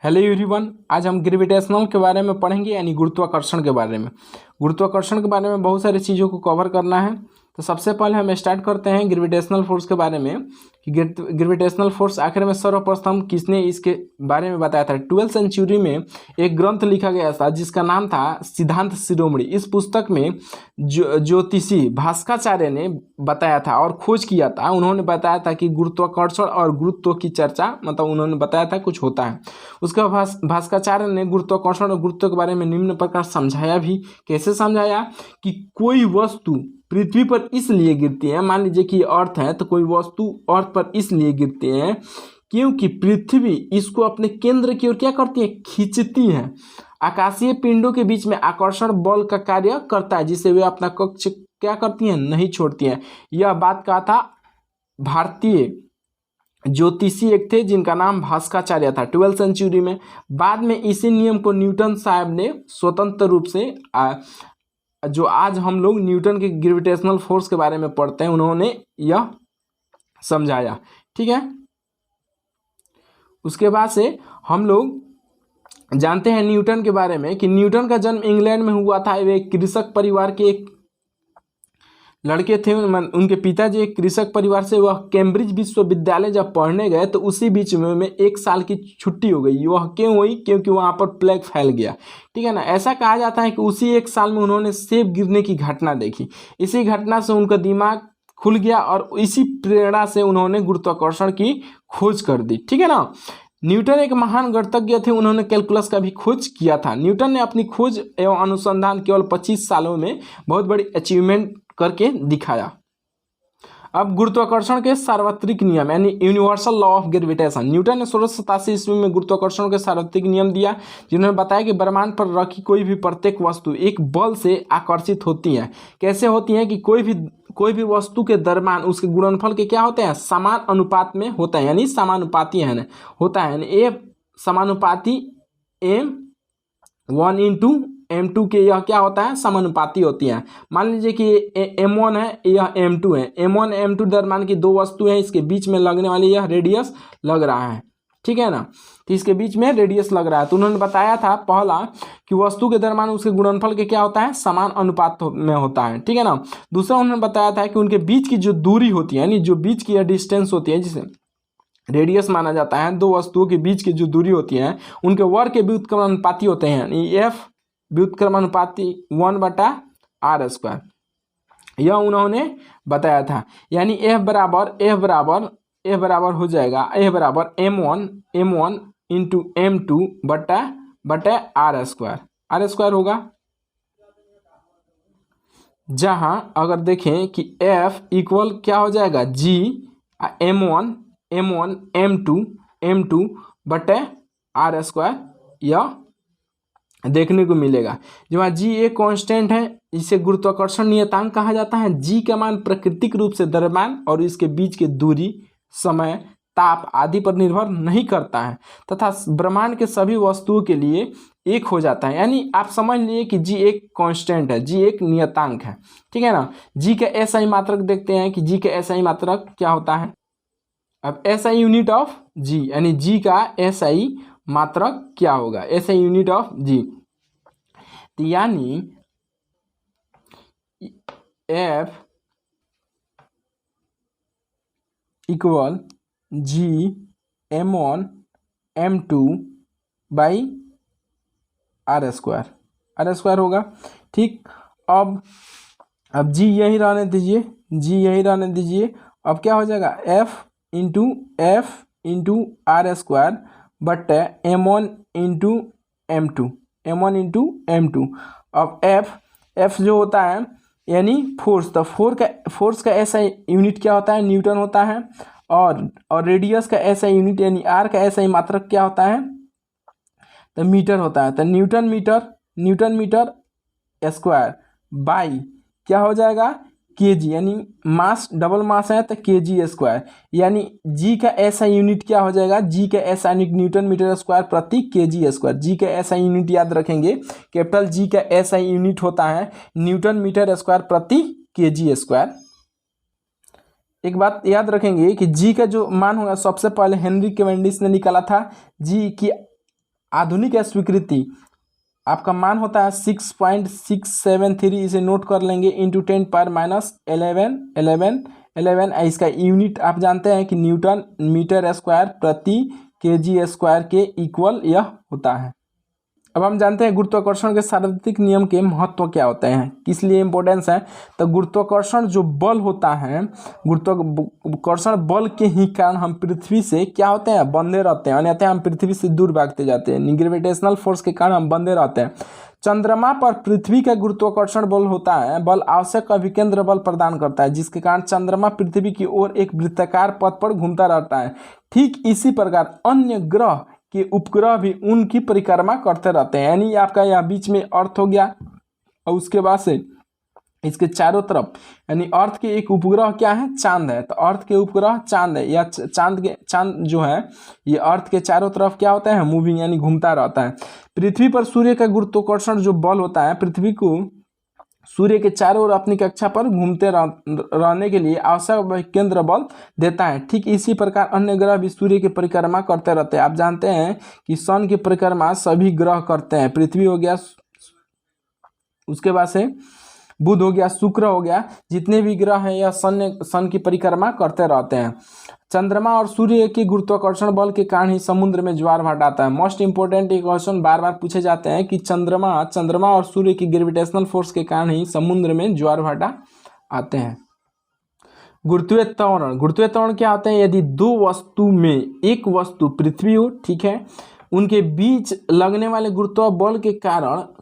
Hello everyone, आज हम gravitational के बारे में पढ़ेंगे यानी गुरुत्वाकर्षण के बारे में। गुरुत्वाकर्षण के बारे में बहुत सारी चीज़ों को कवर करना है। तो सबसे पहले हम स्टार्ट करते हैं ग्रेविटेशनल फोर्स के बारे में कि ग्रेविटेशनल फोर्स आखिर में सर्वप्रथम किसने इसके बारे में बताया था। 12वीं सेंचुरी में एक ग्रंथ लिखा गया था जिसका नाम था सिद्धांत शिरोमणि। इस पुस्तक में ज्योतिषी भास्कराचार्य ने बताया था और खोज किया था। उन्होंने बताया था कि गुरुत्वाकर्षण और गुरुत्व की चर्चा उन्होंने बताया था कुछ होता है। उसके बाद भास्कराचार्य ने गुरुत्वाकर्षण और गुरुत्व के बारे में निम्न प्रकार समझाया भी। कैसे समझाया कि कोई वस्तु पृथ्वी पर इसलिए गिरती है, मान लीजिए कि अर्थ है तो कोई वस्तु अर्थ पर इसलिए गिरती है क्योंकि पृथ्वी इसको अपने केंद्र की ओर क्या करती है, खींचती है। आकाशीय पिंडों के बीच में आकर्षण बल का कार्य करता है जिससे वे अपना कक्ष क्या करती हैं, नहीं छोड़ती हैं। यह बात कहा था भारतीय ज्योतिषी एक थे जिनका नाम भास्कराचार्य था 12वीं सेंचुरी में। बाद में इसी नियम को न्यूटन साहब ने स्वतंत्र रूप से जो आज हम लोग न्यूटन के ग्रेविटेशनल फोर्स के बारे में पढ़ते हैं, उन्होंने यह समझाया। ठीक है, उसके बाद से हम लोग जानते हैं न्यूटन के बारे में कि न्यूटन का जन्म इंग्लैंड में हुआ था। वे कृषक परिवार के एक लड़के थे। उनके पिताजी एक कृषक परिवार से, वह कैम्ब्रिज विश्वविद्यालय जब पढ़ने गए तो उसी बीच में एक साल की छुट्टी हो गई। वह क्यों हुई? क्योंकि वहाँ पर प्लेग फैल गया। ठीक है ना। ऐसा कहा जाता है कि उसी एक साल में उन्होंने सेब गिरने की घटना देखी। इसी घटना से उनका दिमाग खुल गया और इसी प्रेरणा से उन्होंने गुरुत्वाकर्षण की खोज कर दी। ठीक है ना। न्यूटन एक महान गणितज्ञ थे। उन्होंने कैलकुलस का भी खोज किया था। न्यूटन ने अपनी खोज एवं अनुसंधान केवल 25 सालों में बहुत बड़ी अचीवमेंट करके दिखाया। अब गुरुत्वाकर्षण के सार्वत्रिक नियम यानी universal law of gravitation. Newton ने 1687 ईस्वी में गुरुत्वाकर्षण के सार्वत्रिक नियम दिया, जिन्होंने बताया कि ब्रह्मांड पर रखी कोई भी प्रत्येक वस्तु एक बल से आकर्षित होती है। कैसे होती है कि कोई भी वस्तु के दरम्यान उसके गुणनफल के क्या होते हैं, समान अनुपात में होता है, यानी समानुपाती है ना, होता है। ए समानुपाती M1 × M2 के यह क्या होता है, समानुपाती होती है। मान लीजिए कि M1 है, यह M2 है। M1 M2 दरम्यान की दो वस्तु है, इसके बीच में लगने वाली यह रेडियस लग रहा है। ठीक है ना। तो इसके बीच में रेडियस लग रहा है। तो उन्होंने बताया था पहला कि वस्तु के दरम्यान उसके गुणनफल के क्या होता है, समान अनुपात में होता है। ठीक है ना। दूसरा उन्होंने बताया था कि उनके बीच की जो दूरी होती है, यानी जो बीच की डिस्टेंस होती है, जिसे रेडियस माना जाता है, दो वस्तुओं के बीच की जो दूरी होती है उनके वर्ग के व्युत्क्रमानुपाती होते हैं, यानी F व्युत्क्रमानुपाती 1/r²। यह उन्होंने बताया था। यानी F बराबर हो जाएगा, F बराबर M1 × M2 बटा r² होगा। जहां अगर देखें कि F इक्वल क्या हो जाएगा, G M1 M2 बटे r², यह देखने को मिलेगा। जहाँ G एक कांस्टेंट है, इसे गुरुत्वाकर्षण नियतांक कहा जाता है। G का मान प्राकृतिक रूप से द्रव्यमान और इसके बीच की दूरी, समय, ताप आदि पर निर्भर नहीं करता है तथा ब्रह्मांड के सभी वस्तुओं के लिए एक हो जाता है। यानी आप समझ लिए कि G एक कांस्टेंट है, G एक नियतांक है। ठीक है ना। G का SI मात्रक देखते हैं कि G का SI मात्रक क्या होता है। अब SI यूनिट ऑफ G, यानी G का SI मात्रक क्या होगा, SI यूनिट ऑफ G, यानी F equal G M1 M2 by r² होगा। ठीक, अब G यही रहने दीजिए, अब क्या हो जाएगा, F × r² बटे M1 × M2। अब F जो होता है यानी फोर्स, तो फोर्स का SI यूनिट क्या होता है, न्यूटन होता है। और रेडियस का SI यूनिट यानी R का SI मात्रक क्या होता है, तो मीटर होता है। तो न्यूटन मीटर स्क्वायर बाई क्या हो जाएगा, kg, यानी मास डबल मास है तो kg², यानी G का SI यूनिट क्या हो जाएगा, G का SI unit newton metre square प्रति kg²। G का SI यूनिट याद रखेंगे, कैपिटल G का SI यूनिट होता है न्यूटन मीटर स्क्वायर प्रति kg²। एक बात याद रखेंगे कि G का जो मान होगा, सबसे पहले हेनरी कैवेंडिश ने निकाला था। G की आधुनिक स्वीकृति आपका मान होता है 6.673, इसे नोट कर लेंगे, इंटू 10⁻11 इसका यूनिट आप जानते हैं कि न्यूटन मीटर स्क्वायर प्रति केजी स्क्वायर के इक्वल यह होता है। अब हम जानते हैं गुरुत्वाकर्षण के सार्वत्रिक नियम के महत्व क्या होते हैं, किस लिए इम्पोर्टेंस है। तो गुरुत्वाकर्षण जो बल होता है, गुरुत्वाकर्षण बल के ही कारण हम पृथ्वी से क्या होते हैं, बंधे रहते हैं, अन्यथा हम पृथ्वी से दूर भागते जाते हैं। ग्रेविटेशनल फोर्स के कारण हम बंधे रहते हैं। चंद्रमा पर पृथ्वी का गुरुत्वाकर्षण बल होता है, बल आवश्यक अभिकेंद्र बल प्रदान करता है, जिसके कारण चंद्रमा पृथ्वी की ओर एक वृत्ताकार पथ पर घूमता रहता है। ठीक इसी प्रकार अन्य ग्रह के उपग्रह भी उनकी परिक्रमा करते रहते हैं। यानी आपका यह बीच में अर्थ हो गया और उसके बाद से इसके चारों तरफ, यानी अर्थ के एक उपग्रह क्या है, चांद है। तो अर्थ के उपग्रह चांद है, या चांद जो है ये अर्थ के चारों तरफ क्या होता है, मूविंग यानी घूमता रहता है। पृथ्वी पर सूर्य का गुरुत्वाकर्षण जो बल होता है, पृथ्वी को सूर्य के चारों ओर अपनी कक्षा पर घूमते रहने के लिए आवश्यक केंद्र बल देता है। ठीक इसी प्रकार अन्य ग्रह भी सूर्य की परिक्रमा करते रहते हैं। आप जानते हैं कि सन की परिक्रमा सभी ग्रह करते हैं। पृथ्वी हो गया, उसके बाद से बुध हो गया, शुक्र हो गया, जितने भी ग्रह हैं यह सन की परिक्रमा करते रहते हैं। चंद्रमा और सूर्य के गुरुत्वाकर्षण बल के कारण ही समुद्र में ज्वार भाटा आता है। मोस्ट इंपोर्टेंट क्वेश्चन बार बार पूछे जाते हैं कि चंद्रमा और सूर्य की ग्रेविटेशनल फोर्स के कारण ही समुद्र में ज्वार भाटा आते हैं। गुरुत्वीय त्वरण क्या होते हैं, यदि दो वस्तु में एक वस्तु पृथ्वी हो, ठीक है, उनके बीच लगने वाले गुरुत्व बल के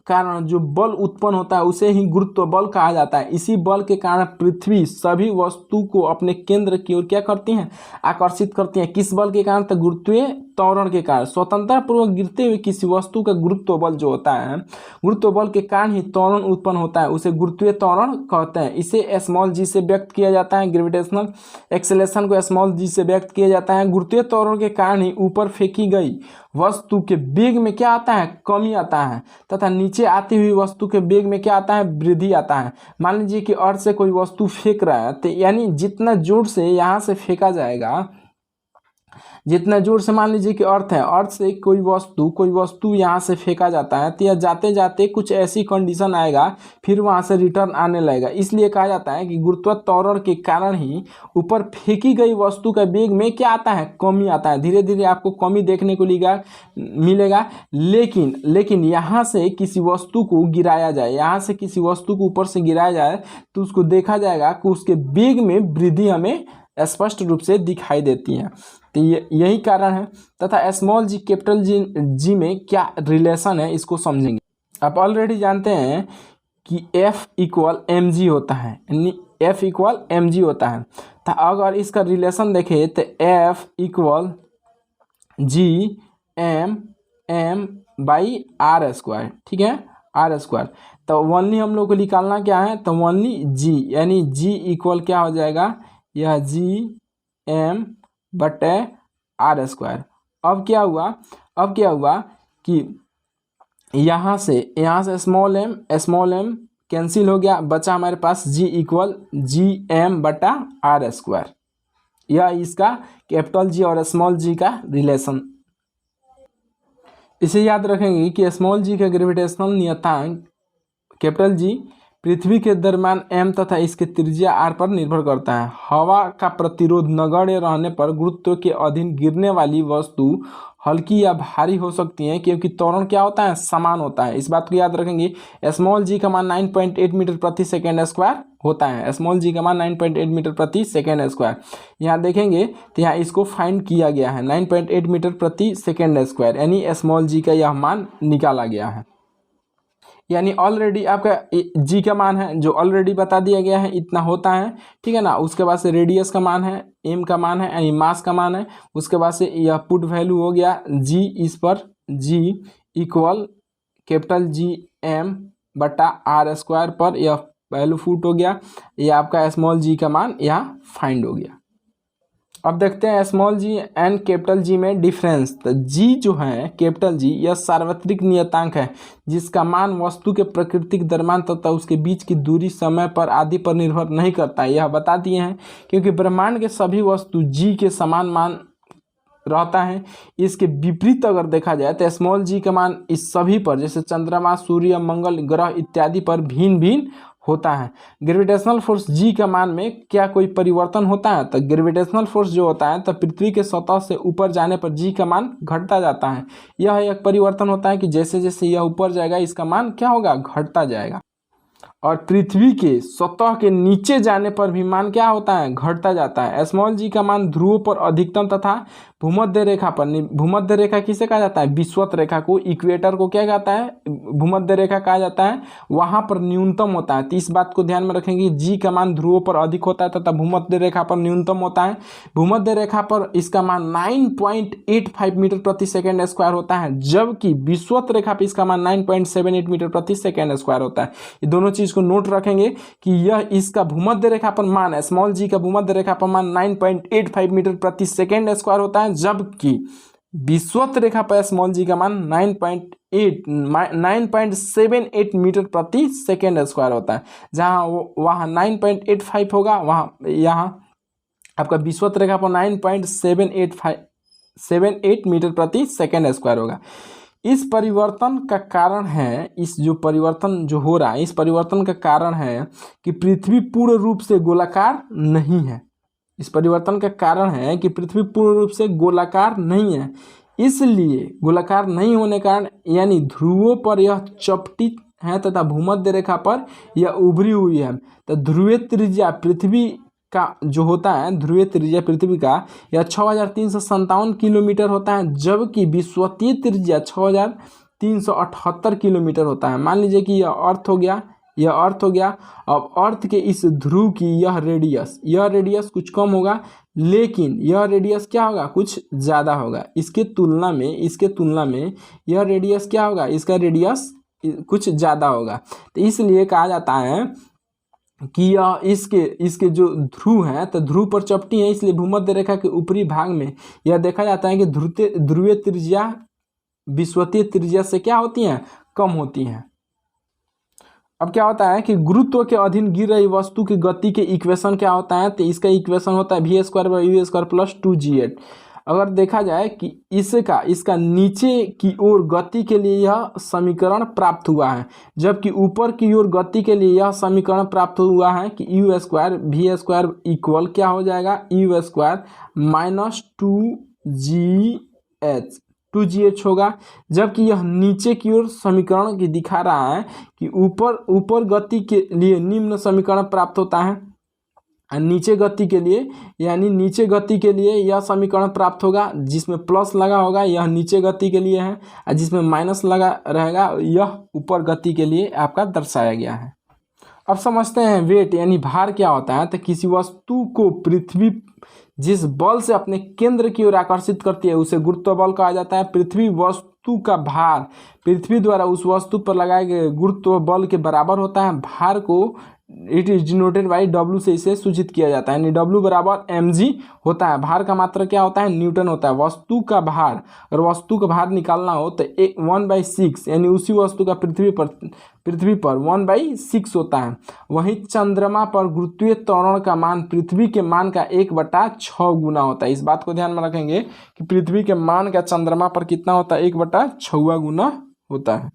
कारण जो बल उत्पन्न होता है उसे ही गुरुत्व बल कहा जाता है। इसी बल के कारण पृथ्वी सभी वस्तु को अपने केंद्र की ओर क्या करती हैं, आकर्षित करती हैं। किस बल के कारण, तो गुरुत्वीय त्वरण के कारण। स्वतंत्रता पूर्वक गिरते हुए किसी वस्तु का गुरुत्व बल जो होता है, गुरुत्व बल के कारण ही त्वरण उत्पन्न होता है, उसे गुरुत्वीय त्वरण कहते हैं। इसे स्मॉल जी से व्यक्त किया जाता है। ग्रेविटेशनल एक्सेलरेशन को स्मॉल जी से व्यक्त किया जाता है। गुरुत्वीय त्वरण के कारण ही ऊपर फेंकी गई वस्तु के वेग में क्या आता है, कमी आता है, तथा नीचे आती हुई वस्तु के वेग में क्या आता है, वृद्धि आता है। मान लीजिए कि अर्थ से कोई वस्तु फेंक रहा है, तो यानी जितना जोर से यहाँ से फेंका जाएगा, जितना जोर से मान लीजिए कि अर्थ है, अर्थ से कोई वस्तु यहाँ से फेंका जाता है, तो यह जाते जाते कुछ ऐसी कंडीशन आएगा, फिर वहाँ से रिटर्न आने लगेगा। इसलिए कहा जाता है कि गुरुत्व त्वरण के कारण ही ऊपर फेंकी गई वस्तु का वेग में क्या आता है, कमी आता है। धीरे धीरे आपको कमी देखने को मिलेगा। लेकिन यहाँ से किसी वस्तु को गिराया जाए, यहाँ से किसी वस्तु को ऊपर से गिराया जाए, तो उसको देखा जाएगा कि उसके वेग में वृद्धि हमें स्पष्ट रूप से दिखाई देती है। तो यही कारण है। तथा स्मॉल जी कैपिटल जी में क्या रिलेशन है, इसको समझेंगे। आप ऑलरेडी जानते हैं कि F = mg होता है, यानी F = mg होता है। तो अगर इसका रिलेशन देखें तो F = g/m/r², ठीक है, r²। तो ओनली हम लोग को निकालना क्या है, तो ओनली g, यानी g इक्वल क्या हो जाएगा, यह g/m/r²। अब क्या हुआ कि यहाँ से स्मॉल m कैंसिल हो गया, बचा हमारे पास g = gm/r²। यह इसका कैपिटल जी और स्मॉल जी का रिलेशन। इसे याद रखेंगे कि स्मॉल जी का ग्रेविटेशनल नियतांक कैपिटल जी पृथ्वी के दरम्यान m तथा इसके त्रिज्या r पर निर्भर करता है। हवा का प्रतिरोध नगण्य रहने पर गुरुत्व के अधीन गिरने वाली वस्तु हल्की या भारी हो सकती है, क्योंकि त्वरण क्या होता है, समान होता है। इस बात को याद रखेंगे। स्मॉल जी का मान 9.8 मीटर प्रति सेकेंड स्क्वायर होता है। स्मॉल जी का मान 9.8 मीटर प्रति सेकेंड स्क्वायर। यहाँ देखेंगे तो यहाँ इसको फाइंड किया गया है 9.8 मीटर प्रति सेकेंड स्क्वायर, यानी स्मॉल जी का यह मान निकाला गया है। यानी ऑलरेडी आपका जी का मान है जो ऑलरेडी बता दिया गया है, इतना होता है, ठीक है ना। उसके बाद से रेडियस का मान है, एम का मान है, यानी मास का मान है। उसके बाद से यह पुट वैल्यू हो गया जी, इस पर जी इक्वल कैपिटल gm/r² पर यह वैल्यू पुट हो गया। यह आपका स्मॉल जी का मान यहाँ फाइंड हो गया। अब देखते हैं small G and capital G में डिफरेंस। तो जी जो है कैपिटल जी, यह सार्वत्रिक नियतांक है जिसका मान वस्तु के प्राकृतिक द्रव्यमान तथा उसके बीच की दूरी, समय पर आदि पर निर्भर नहीं करता है। यह बता दिए हैं क्योंकि ब्रह्मांड के सभी वस्तु जी के समान मान रहता है। इसके विपरीत अगर देखा जाए तो स्मॉल जी का मान इस सभी पर, जैसे चंद्रमा, सूर्य, मंगल ग्रह इत्यादि पर भिन्न भिन्न होता है। ग्रेविटेशनल फोर्स जी का मान में क्या कोई परिवर्तन होता है? तो ग्रेविटेशनल फोर्स जो होता है तो पृथ्वी के सतह से ऊपर जाने पर जी का मान घटता जाता है। यह एक परिवर्तन होता है कि जैसे जैसे यह ऊपर जाएगा इसका मान क्या होगा? घटता जाएगा। और पृथ्वी के सतह के नीचे जाने पर भी मान क्या होता है? घटता जाता है। स्मॉल जी का मान ध्रुवों पर अधिकतम तथा भूमध्य रेखा पर, भूमध्य रेखा किसे कहा जाता है? विषुवत रेखा को, इक्वेटर को क्या कहता है? भूमध्य रेखा कहा जाता है। वहां पर न्यूनतम होता है। तो इस बात को ध्यान में रखेंगे, जी का मान ध्रुवों पर अधिक होता है तथा भूमध्य रेखा पर न्यूनतम होता है। भूमध्य रेखा पर इसका मान 9.85 मीटर प्रति सेकेंड स्क्वायर होता है, जबकि विषुवत रेखा पर इसका मान 9.78 मीटर प्रति सेकेंड स्क्वायर होता है। ये दोनों चीज को नोट रखेंगे कि यह इसका भूमध्य रेखा पर मान है, स्मॉल जी का भूमध्य रेखा पर मान 9.85 मीटर प्रति सेकेंड स्क्वायर होता है, जबकि विषुवत रेखा पर स्मॉल जी का मान 9.78 मीटर प्रति सेकेंड स्क्वायर होता है। जहां वहां 9.85 होगा, वहां यहाँ आपका विषुवत रेखा पर 9.78 मीटर प्रति सेकेंड स्क्वायर होगा। इस परिवर्तन का कारण है, इस जो परिवर्तन जो हो रहा है, इस परिवर्तन का कारण है कि पृथ्वी पूर्ण रूप से गोलाकार नहीं है। इस परिवर्तन का कारण है कि पृथ्वी पूर्ण रूप से गोलाकार नहीं है। इसलिए गोलाकार नहीं होने के कारण यानी ध्रुवों पर यह चपटी है तथा भूमध्य रेखा पर यह उभरी हुई है। तो ध्रुवीय त्रिज्या पृथ्वी का जो होता है, ध्रुवीय त्रिज्या पृथ्वी का यह 6357 किलोमीटर होता है, जबकि विषुवतीय त्रिज्या 6378 किलोमीटर होता है। मान लीजिए कि यह अर्थ हो गया, यह अर्थ हो गया। अब अर्थ के इस ध्रुव की यह रेडियस कुछ कम होगा, लेकिन यह रेडियस क्या होगा? कुछ ज़्यादा होगा। इसके तुलना में यह रेडियस क्या होगा? इसका रेडियस कुछ ज़्यादा होगा। तो इसलिए कहा जाता है कि यह इसके जो ध्रुव हैं तो ध्रुव पर चपटी है, इसलिए भूमध्य रेखा के ऊपरी भाग में यह देखा जाता है कि ध्रुवीय त्रिज्या विषुवतीय त्रिज्या से क्या होती हैं? कम होती हैं। अब क्या होता है कि गुरुत्व के अधीन गिर रही वस्तु की गति के इक्वेशन क्या होता है? तो इसका इक्वेशन होता है v² प्लस 2g8। अगर देखा जाए कि इसका नीचे की ओर गति के लिए यह समीकरण प्राप्त हुआ है, जबकि ऊपर की ओर गति के लिए यह समीकरण प्राप्त हुआ है कि u² v² इक्वल क्या हो जाएगा? u² माइनस 2gh होगा। जबकि यह नीचे की ओर समीकरण की दिखा रहा है कि ऊपर गति के लिए निम्न समीकरण प्राप्त होता है, नीचे गति के लिए यानी नीचे गति के लिए यह समीकरण प्राप्त होगा, जिसमें प्लस लगा होगा यह नीचे गति के लिए है, और जिसमें माइनस लगा रहेगा यह ऊपर गति के लिए आपका दर्शाया गया है। अब समझते हैं वेट यानी भार क्या होता है। तो किसी वस्तु को पृथ्वी जिस बल से अपने केंद्र की ओर आकर्षित करती है उसे गुरुत्व बल कहा जाता है। पृथ्वी वस्तु का भार पृथ्वी द्वारा उस वस्तु पर लगाए गए गुरुत्व बल के बराबर होता है। भार को it is denoted by W से इसे सूचित किया जाता है, यानी W बराबर mg होता है। भार का मात्रा क्या होता है? न्यूटन होता है। वस्तु का भार, अगर वस्तु का भार निकालना हो तो 1/6 यानी उसी वस्तु का पृथ्वी पर 1/6 होता है। वहीं चंद्रमा पर गुरुत्वीय त्वरण का मान पृथ्वी के मान का 1/6 गुना होता है। इस बात को ध्यान में रखेंगे कि पृथ्वी के मान का चंद्रमा पर कितना होता है? 1/6 गुना होता है।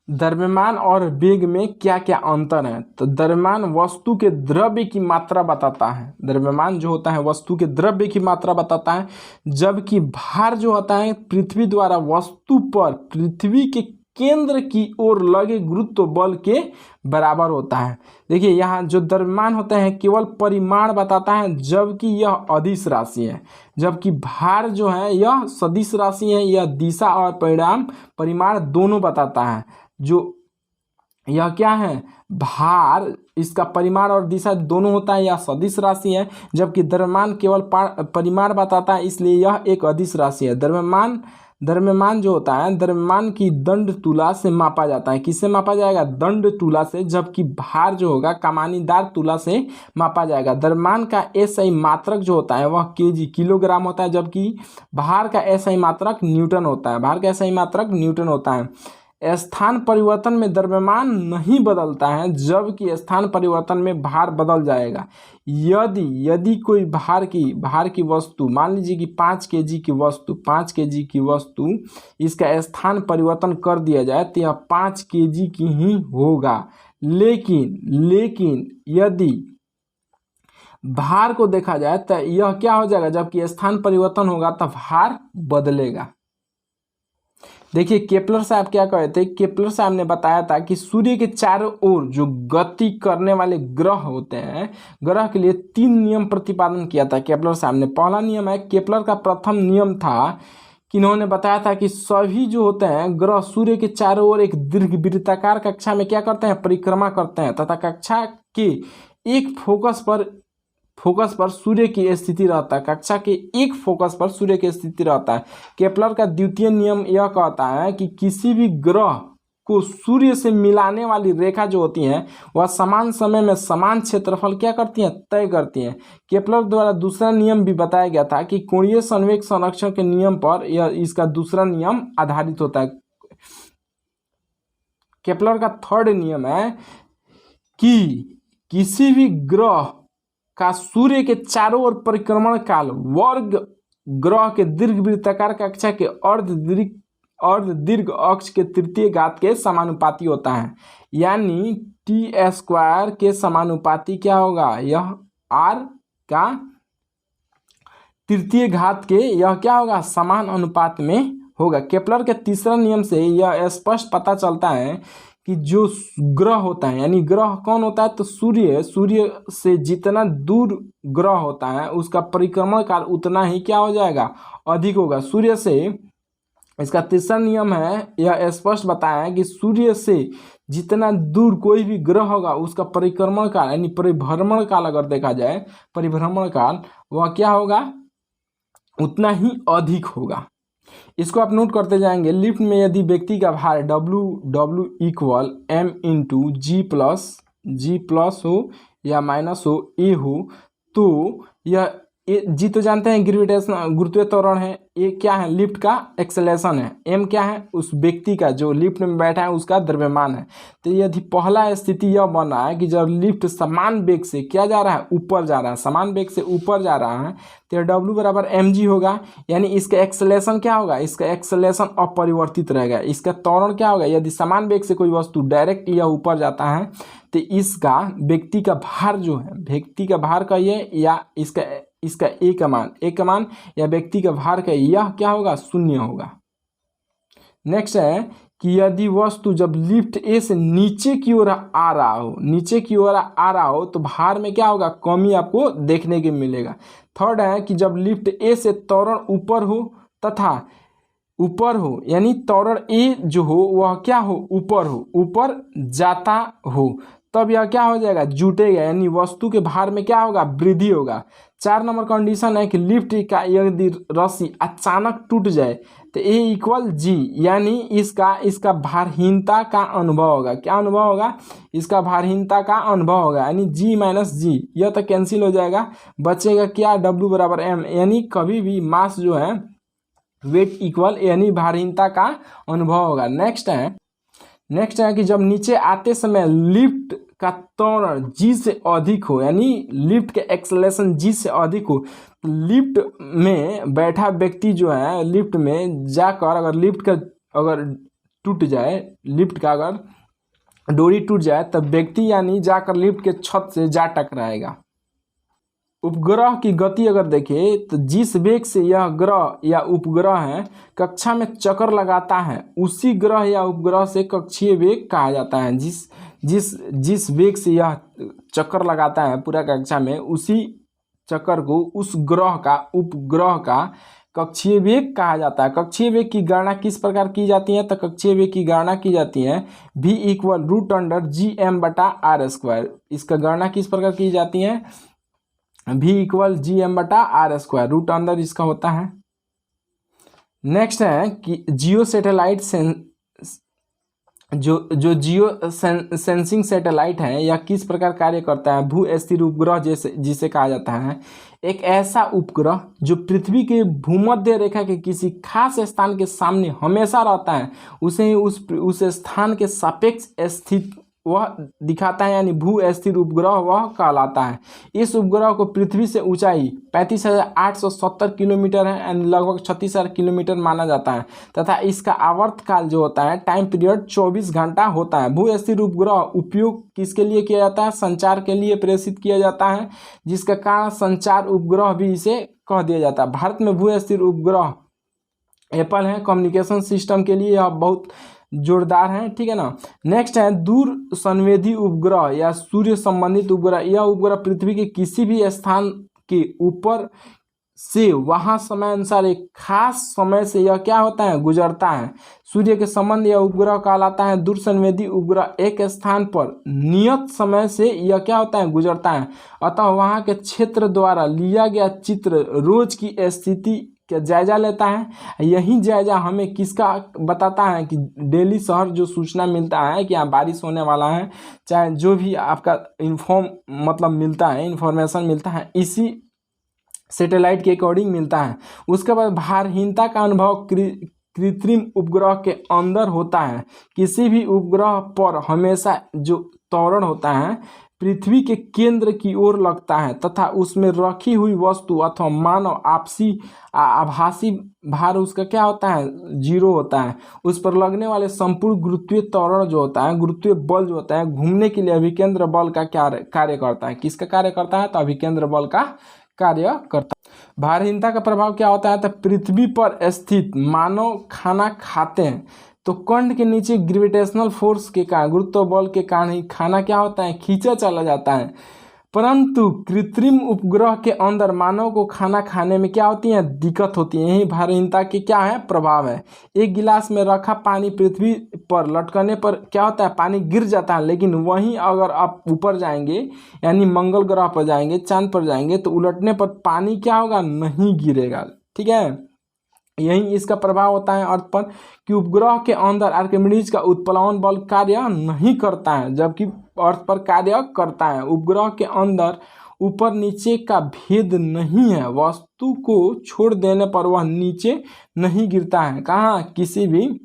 द्रव्यमान और वेग में क्या क्या अंतर है? तो द्रव्यमान वस्तु के द्रव्य की मात्रा बताता है। द्रव्यमान जो होता है वस्तु के द्रव्य की मात्रा बताता है, जबकि भार जो होता है पृथ्वी द्वारा वस्तु पर पृथ्वी के केंद्र की ओर लगे गुरुत्व बल के बराबर होता है। देखिए यहाँ जो द्रव्यमान होता है केवल परिमाण बताता है, जबकि यह अदिश राशि है, जबकि भार जो है यह सदिश राशि है। यह दिशा और परिमाण दोनों बताता है। जो यह क्या है? भार इसका परिमाण और दिशा दोनों होता है, यह सदिश राशि है, जबकि द्रव्यमान केवल परिमाण बताता है, इसलिए यह एक अदिश राशि है। द्रव्यमान जो होता है द्रव्यमान की दंड तुला से मापा जाता है। किससे मापा जाएगा? दंड तुला से। जबकि भार जो होगा कमानीदार तुला से मापा जाएगा। द्रव्यमान का SI मात्रक जो होता है वह kg किलोग्राम होता है, जबकि भार का SI मात्रक न्यूटन होता है। स्थान परिवर्तन में द्रव्यमान नहीं बदलता है, जबकि स्थान परिवर्तन में भार बदल जाएगा। यदि कोई भार की वस्तु, मान लीजिए कि 5 केजी की वस्तु इसका स्थान परिवर्तन कर दिया जाए तो यह 5 केजी की ही होगा। लेकिन यदि भार को देखा जाए तो यह क्या हो जाएगा, जबकि स्थान परिवर्तन होगा तो भार बदलेगा। देखिए केपलर साहब क्या कहे थे, केपलर साहब ने बताया था कि सूर्य के चारों ओर जो गति करने वाले ग्रह होते हैं, ग्रह के लिए 3 नियम प्रतिपादन किया था केपलर साहब ने। पहला नियम है, केपलर का प्रथम नियम था कि इन्होंने बताया था कि सभी जो होते हैं ग्रह सूर्य के चारों ओर एक दीर्घवृत्ताकार कक्षा में क्या करते हैं, परिक्रमा करते हैं, तथा कक्षा के एक फोकस पर सूर्य की स्थिति रहता है। कक्षा के एक फोकस पर सूर्य की स्थिति रहता है। केपलर का द्वितीय नियम यह कहता है कि किसी भी ग्रह को सूर्य से मिलाने वाली रेखा जो होती है वह समान समय में समान क्षेत्रफल क्या करती हैं, तय करती हैं। केपलर द्वारा दूसरा नियम भी बताया गया था कि कोणीय संवेग संरक्षण के नियम पर यह इसका दूसरा नियम आधारित होता है। केपलर का थर्ड नियम है कि किसी भी ग्रह का सूर्य के चारों ओर परिक्रमण काल वर्ग ग्रह के दीर्घवृत्ताकार कक्षा के अर्ध दीर्घ अक्ष के तृतीय घात के समानुपाती होता है। यानी t² के समानुपाती क्या होगा, यह r का तृतीय घात के यह क्या होगा, समान अनुपात में होगा। केपलर के तीसरा नियम से यह स्पष्ट पता चलता है कि जो ग्रह होता है, यानी ग्रह कौन होता है, तो सूर्य से जितना दूर ग्रह होता है उसका परिक्रमण काल उतना ही क्या हो जाएगा, अधिक होगा सूर्य से। इसका तीसरा नियम है, यह स्पष्ट बताया है कि सूर्य से जितना दूर कोई भी ग्रह होगा उसका परिक्रमण काल यानी परिभ्रमण काल अगर देखा जाए, परिभ्रमण काल वह क्या होगा, उतना ही अधिक होगा। इसको आप नोट करते जाएंगे। लिफ्ट में यदि व्यक्ति का भार W इक्वल m इंटू जी प्लस हो या माइनस हो ए हो, तो यह जी तो जानते हैं ग्रेविटेशन गुरुत्वीय त्वरण है, ये क्या है, लिफ्ट का एक्सेलरेशन है, m क्या है, उस व्यक्ति का जो लिफ्ट में बैठा है उसका द्रव्यमान है। तो यदि पहला स्थिति यह बन रहा है कि जब लिफ्ट समान वेग से क्या जा रहा है, ऊपर जा रहा है, समान वेग से ऊपर जा रहा है, तो W बराबर mg होगा। यानी इसका एक्सेलरेशन क्या होगा, इसका एक्सेलरेशन अपरिवर्तित रहेगा। इसका त्वरण क्या होगा, यदि समान वेग से कोई वस्तु डायरेक्ट या ऊपर जाता है तो इसका व्यक्ति का भार जो है, व्यक्ति का भार कहिए या इसका एक मान या व्यक्ति का भार का यह क्या होगा, 0 होगा। नेक्स्ट है कि यदि वस्तु जब लिफ्ट ए से नीचे की ओर आ रहा हो तो भार में क्या होगा, कमी आपको देखने के मिलेगा। थर्ड है कि जब लिफ्ट ए से त्वरण ऊपर हो यानी त्वरण ए जो हो वह क्या हो, ऊपर जाता हो, तब यह क्या हो जाएगा, जुटेगा, यानी वस्तु के भार में क्या होगा, वृद्धि होगा। 4 नंबर कंडीशन है कि लिफ्ट का यदि रस्सी अचानक टूट जाए तो A इक्वल जी, यानी इसका भारहीनता का अनुभव होगा। क्या अनुभव होगा, इसका भारहीनता का अनुभव होगा, यानी G माइनस जी, यह तो कैंसिल हो जाएगा, बचेगा क्या, W बराबर m, यानी कभी भी मास जो है वेट इक्वल यानी भारहीनता का अनुभव होगा। नेक्स्ट है कि जब नीचे आते समय लिफ्ट का त्वरण g से अधिक हो, यानी लिफ्ट के एक्सेलरेशन g से अधिक हो, तो लिफ्ट में बैठा व्यक्ति जो है लिफ्ट में जाकर अगर लिफ्ट का अगर डोरी टूट जाए तब व्यक्ति यानी जाकर लिफ्ट के छत से जा टकराएगा। उपग्रह की गति अगर देखें तो जिस वेग से यह ग्रह या उपग्रह है कक्षा में चक्कर लगाता है, उसी ग्रह या उपग्रह से कक्षीय वेग कहा जाता है। जिस वेग से यह चक्कर लगाता है पूरा कक्षा में, उसी चक्कर को उस ग्रह का उपग्रह का कक्षीय वेग कहा जाता है। कक्षीय वेग की गणना किस प्रकार की जाती है, तो कक्षीय वेग की गणना की जाती है v इक्वल √g m/r²। इसका गणना किस प्रकार की जाती है, v इक्वल gm/r², रूट अंदर इसका होता है। नेक्स्ट है कि जियो सैटेलाइट जो जियो सेंसिंग सैटेलाइट है यह किस प्रकार कार्य करता है, भू स्थिर उपग्रह जिसे कहा जाता है। एक ऐसा उपग्रह जो पृथ्वी के भूमध्य रेखा के किसी खास स्थान के सामने हमेशा रहता है, उसे उस स्थान के सापेक्ष स्थित वह दिखाता है, यानी भू स्थिर उपग्रह वह कहलाता है। इस उपग्रह को पृथ्वी से ऊंचाई 35,870 किलोमीटर है, यानी लगभग 36,000 किलोमीटर माना जाता है, तथा इसका आवर्तकाल जो होता है टाइम पीरियड 24 घंटा होता है। भू स्थिर उपग्रह उपयोग किसके लिए किया जाता है? संचार के लिए प्रेषित किया जाता है, जिसका कारण संचार उपग्रह भी इसे कह दिया जाता है। भारत में भू स्थिर उपग्रह एप्पल है, कम्युनिकेशन सिस्टम के लिए यह बहुत जोरदार है, ठीक है ना। नेक्स्ट है दूर संवेदी उपग्रह या सूर्य संबंधित उपग्रह। यह उपग्रह पृथ्वी के किसी भी स्थान के ऊपर से वहां समय अनुसार एक खास समय से यह क्या होता है? गुजरता है। सूर्य के संबंध यह उपग्रह कहलाता है। दूर संवेदी उपग्रह एक स्थान पर नियत समय से यह क्या होता है? गुजरता है। अतः वहां के क्षेत्र द्वारा लिया गया चित्र रोज की स्थिति का जायजा लेता है। यही जायजा हमें किसका बताता है कि डेली शहर जो सूचना मिलता है कि यहाँ बारिश होने वाला है, चाहे जो भी आपका मिलता है, इंफॉर्मेशन मिलता है, इसी सैटेलाइट के अकॉर्डिंग मिलता है। उसके बाद भारहीनता का अनुभव कृत्रिम उपग्रह के अंदर होता है। किसी भी उपग्रह पर हमेशा जो त्वरण होता है पृथ्वी के केंद्र की ओर लगता है तथा उसमें रखी हुई वस्तु अथवा मानव आभासी भार उसका क्या होता है? 0 होता है। उस पर लगने वाले संपूर्ण गुरुत्वीय त्वरण जो होता है, गुरुत्वीय बल जो होता है, घूमने के लिए अभिकेंद्र बल का क्या कार्य करता है? किसका कार्य करता है? तो अभिकेंद्र बल का कार्य करता है। भारहीनता का प्रभाव क्या होता है? तो पृथ्वी पर स्थित मानव खाना खाते हैं तो कंठ के नीचे ग्रेविटेशनल फोर्स के कारण, गुरुत्व बल के कारण ही खाना क्या होता है? खींचा चला जाता है। परंतु कृत्रिम उपग्रह के अंदर मानव को खाना खाने में क्या होती है? दिक्कत होती है। यही भारहीनता के क्या है? प्रभाव है। एक गिलास में रखा पानी पृथ्वी पर लटकने पर क्या होता है? पानी गिर जाता है, लेकिन वहीं अगर आप ऊपर जाएंगे यानी मंगल ग्रह पर जाएंगे, चांद पर जाएंगे, तो उलटने पर पानी क्या होगा? नहीं गिरेगा, ठीक है। यही इसका प्रभाव होता है अर्थ पर कि उपग्रह के अंदर आर्किमिडीज का उत्प्लवन बल कार्य नहीं करता है, जबकि अर्थ पर कार्य करता है। उपग्रह के अंदर ऊपर नीचे का भेद नहीं है। वस्तु को छोड़ देने पर वह नीचे नहीं गिरता है। कहाँ? किसी भी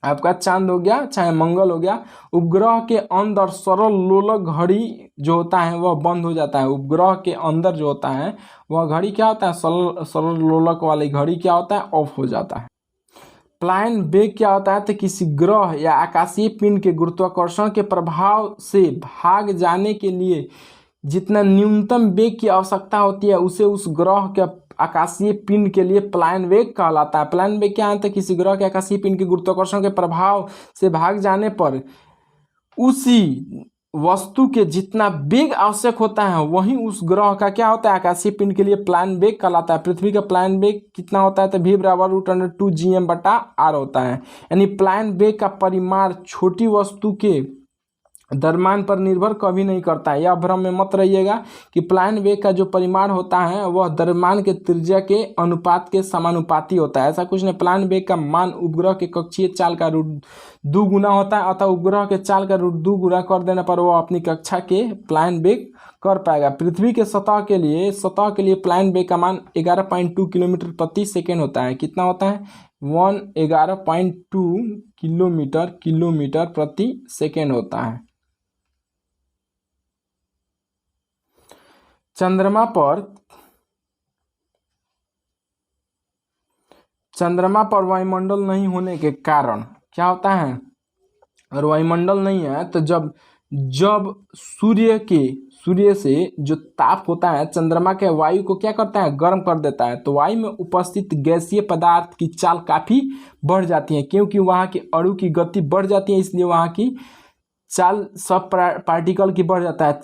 आपका चांद हो गया चाहे मंगल हो गया, उपग्रह के अंदर सरल लोलक घड़ी जो होता है वह बंद हो जाता है। उपग्रह के अंदर जो होता है वह घड़ी क्या होता है? सरल लोलक वाली घड़ी क्या होता है? ऑफ हो जाता है। प्लायन वेग क्या होता है? तो किसी ग्रह या आकाशीय पिंड के गुरुत्वाकर्षण के प्रभाव से भाग जाने के लिए जितना न्यूनतम वेग की आवश्यकता होती है उसे उस ग्रह के आकाशीय पिंड के लिए प्लायन वेग कहलाता है। प्लायन वेग क्या है? तो किसी ग्रह के आकाशीय पिंड के गुरुत्वाकर्षण के प्रभाव से भाग जाने पर उसी वस्तु के जितना वेग आवश्यक होता है वहीं उस ग्रह का क्या होता है? आकाशीय पिंड के लिए प्लायन वेग कहलाता है। पृथ्वी का प्लायन वेग कितना होता है? तो v बराबर √2 gm/r होता है। यानी प्लायन वेग का परिमाण छोटी वस्तु के द्रव्यमान पर निर्भर कभी नहीं करता है। यह भ्रम में मत रहिएगा कि प्लायन वेग का जो परिमाण होता है वह द्रव्यमान के त्रिज्या के अनुपात के समानुपाती होता है। ऐसा कुछ नहीं। प्लायन वेग का मान उपग्रह के कक्षीय चाल का √2 गुना होता है। अतः उपग्रह के चाल का √2 गुना कर देने पर वह अपनी कक्षा के प्लायन वेग कर पाएगा। पृथ्वी के सतह के लिए प्लायन वेग का मान 11.2 किलोमीटर प्रति सेकेंड होता है। कितना होता है? 11.2 किलोमीटर प्रति सेकेंड होता है। चंद्रमा पर वायुमंडल नहीं होने के कारण क्या होता है? और वायुमंडल नहीं है तो जब सूर्य से जो ताप होता है चंद्रमा के वायु को क्या करता है? गर्म कर देता है। तो वायु में उपस्थित गैसीय पदार्थ की चाल काफ़ी बढ़ जाती है, क्योंकि वहाँ के अणु की गति बढ़ जाती है, इसलिए वहाँ की चाल सब पार्टिकल की बढ़ जाता है।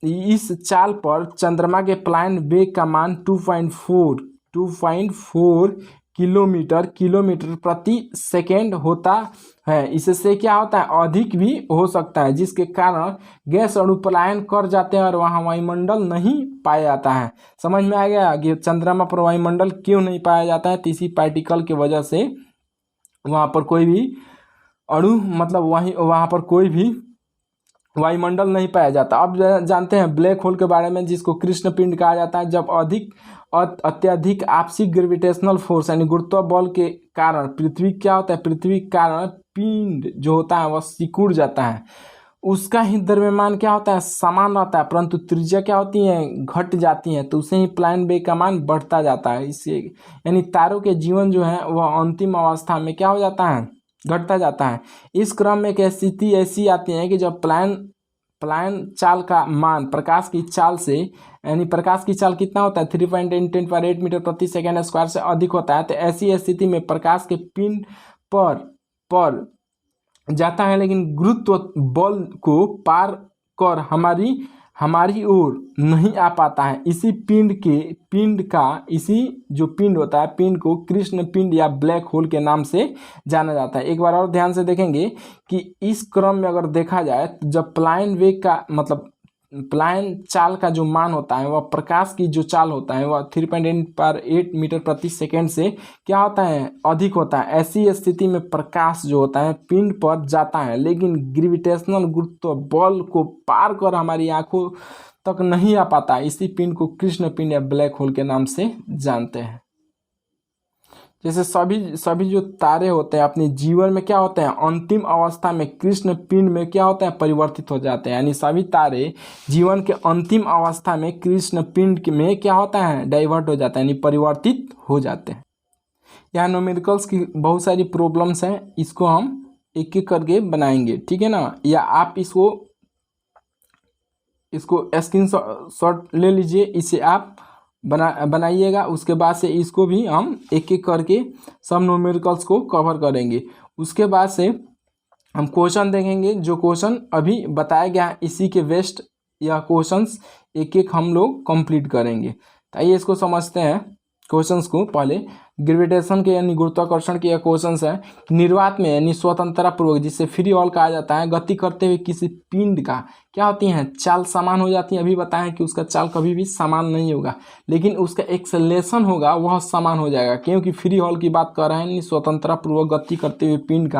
इस चाल पर चंद्रमा के प्लायन वेग का मान 2.4 किलोमीटर प्रति सेकेंड होता है। इससे क्या होता है? अधिक भी हो सकता है, जिसके कारण गैस अणु पलायन कर जाते हैं और वहाँ वायुमंडल नहीं पाया जाता है। समझ में आ गया कि चंद्रमा पर वायुमंडल क्यों नहीं पाया जाता है? इसी पार्टिकल की वजह से वहाँ पर कोई भी अणु वहाँ पर कोई भी वायुमंडल नहीं पाया जाता। अब जानते हैं ब्लैक होल के बारे में, जिसको कृष्ण पिंड कहा जाता है। जब अत्यधिक आपसी ग्रेविटेशनल फोर्स यानी गुरुत्व बल के कारण पृथ्वी क्या होता है, पृथ्वी के कारण पिंड जो होता है वह सिकुड़ जाता है। उसका ही द्रव्यमान क्या होता है, समान रहता है, परंतु त्रिज्या क्या होती है, घट जाती है। तो उसे ही प्लान वेग का मान बढ़ता जाता है। इससे यानी तारों के जीवन जो है वह अंतिम अवस्था में क्या हो जाता है, घटता जाता है। इस क्रम में एक स्थिति ऐसी आती है कि जब प्लान चाल का मान प्रकाश की चाल से, यानी प्रकाश की चाल कितना होता है 3.10 × 8 मीटर प्रति सेकेंड स्क्वायर से अधिक होता है। तो ऐसी स्थिति में प्रकाश के पिंड पर जाता है, लेकिन गुरुत्व बल को पार कर हमारी ओर नहीं आ पाता है। इसी इसी जो पिंड होता है, पिंड को कृष्ण पिंड या ब्लैक होल के नाम से जाना जाता है। एक बार और ध्यान से देखेंगे कि इस क्रम में अगर देखा जाए तो जब प्लायन वेग का मतलब प्लायन चाल का जो मान होता है वह प्रकाश की जो चाल होता है वह 3.8 मीटर प्रति सेकेंड से क्या होता है, अधिक होता है। ऐसी स्थिति में प्रकाश जो होता है पिंड पर जाता है, लेकिन ग्रेविटेशनल गुरुत्व बल को पार कर हमारी आंखों तक नहीं आ पाता। इसी पिंड को कृष्ण पिंड या ब्लैक होल के नाम से जानते हैं। जैसे सभी जो तारे होते हैं अपने जीवन में क्या होते हैं, अंतिम अवस्था में कृष्ण पिंड में क्या होते हैं, परिवर्तित हो जाते हैं। यानी सभी तारे जीवन के अंतिम अवस्था में कृष्ण पिंड में क्या होता है, डाइवर्ट हो जाता है, यानी परिवर्तित हो जाते हैं। यहाँ न्यूमेरिकल्स की बहुत सारी प्रॉब्लम्स हैं, इसको हम एक एक करके बनाएंगे, ठीक है ना। या आप इसको स्क्रीनशॉट ले लीजिए, इसे आप बनाइएगा। उसके बाद से इसको भी हम एक एक करके सब न्यूमेरिकल्स को कवर करेंगे। उसके बाद से हम क्वेश्चन देखेंगे, जो क्वेश्चन अभी बताया गया है इसी के वेस्ट या क्वेश्चंस एक एक हम लोग कंप्लीट करेंगे। तो आइए इसको समझते हैं क्वेश्चंस को। पहले ग्रेविटेशन के यानी गुरुत्वाकर्षण के क्वेश्चंस है। निर्वात में यानी स्वतंत्रता पूर्वक, जिसे फ्री ऑल कहा जाता है, गति करते हुए किसी पिंड का क्या होती है, चाल समान हो जाती है। अभी बताएं कि उसका चाल कभी भी समान नहीं होगा, लेकिन उसका एक्सेलेरेशन होगा वह समान हो जाएगा, क्योंकि फ्री ऑल की बात कर रहे हैं। यानी स्वतंत्रता पूर्वक गति करते हुए पिंड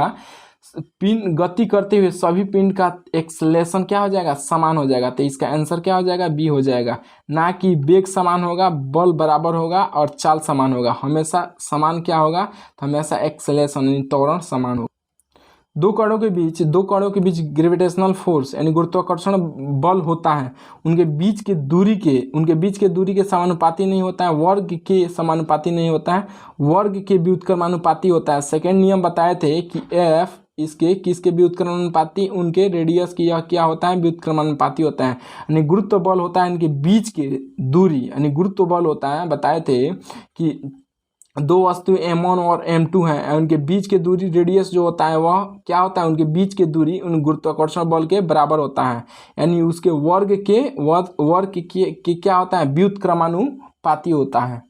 गति करते हुए सभी पिंड का एक्सेलेरेशन क्या हो जाएगा, समान हो जाएगा। तो इसका आंसर क्या हो जाएगा, बी हो जाएगा। ना कि वेग समान होगा, बल बराबर होगा और चाल समान होगा। हमेशा समान क्या होगा, तो हमेशा एक्सेलेरेशन यानी त्वरण समान होगा। दो कणों के बीच ग्रेविटेशनल फोर्स यानी गुरुत्वाकर्षण बल होता है। उनके बीच के दूरी के समानुपाती नहीं होता है, वर्ग के समानुपाती नहीं होता है, वर्ग के व्युत्क्रमानुपाती होता है। सेकेंड नियम बताए थे कि एफ इसके किसके व्युत्क्रमानुपाती, उनके रेडियस की, यह क्या होता है, व्युत्क्रमानुपाती होता है। यानी गुरुत्व बल होता है इनके बीच की दूरी, यानी गुरुत्व बल होता है, बताए थे कि दो वस्तु m1 और m2 हैं, उनके बीच की दूरी रेडियस जो होता है वह क्या होता है, उनके बीच की दूरी उन गुरुत्वाकर्षण बल के बराबर होता है। यानी उसके वर्ग के क्या होता है, व्युत्क्रमानुपाती होता है।